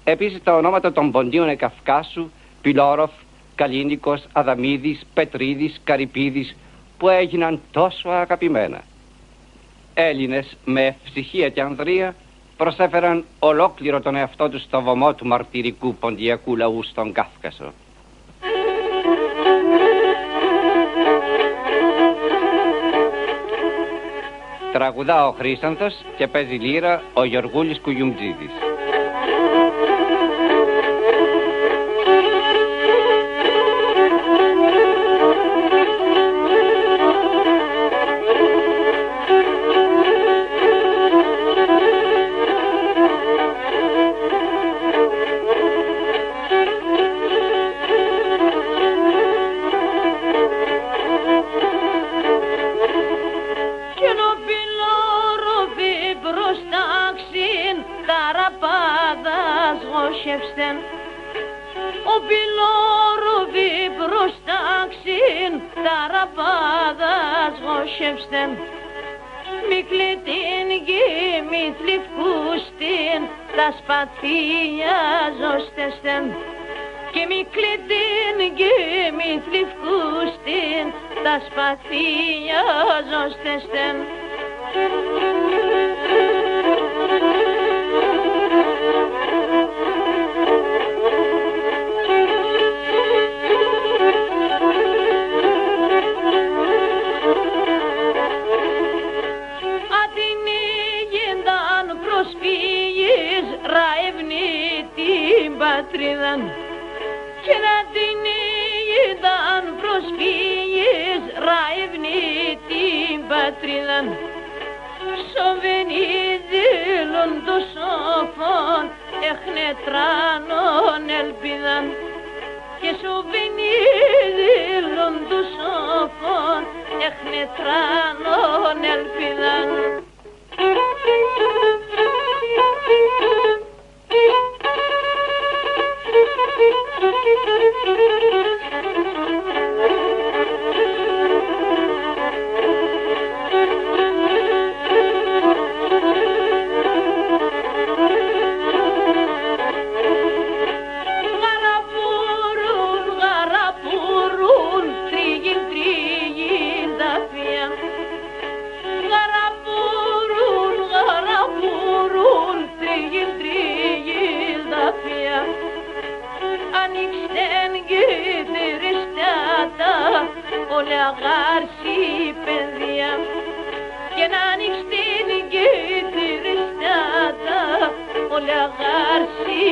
Επίσης τα ονόματα των ποντίων Εκαυκάσου, Πυλόροφ, Καλίνικος, Αδαμίδης, Πετρίδης, Καρυπίδης, που έγιναν τόσο αγαπημένα. Έλληνες με Ευψυχία και Ανδρεία προσέφεραν ολόκληρο τον εαυτό τους στο βωμό του μαρτυρικού ποντιακού λαού στον Κάφκασο. Τραγουδά ο Χρήσανθος και παίζει λύρα ο Γεωργούλης Κουγιουμτζίδης. Ο Πυλόροβι προστάξιν ταραπάδας γοσεύστεν. Μη κλητήν και μη θλιφκούστην τα σπαθία ζώστεστεν. Και μη κλητήν και μη θλιφκούστην τα σπαθία ζώστεστεν. Και να την είδαν προσφύγεις ραευνή την πατρίδα. Σοβενίδηλον το σοφόν εχνετράνων ελπίδαν. Και σοβενίδηλον το σοφόν εχνετράνων ελπίδαν. Όλα γάρση παιδεία και να ανοίξει την και τη ριστάτα όλα γάρση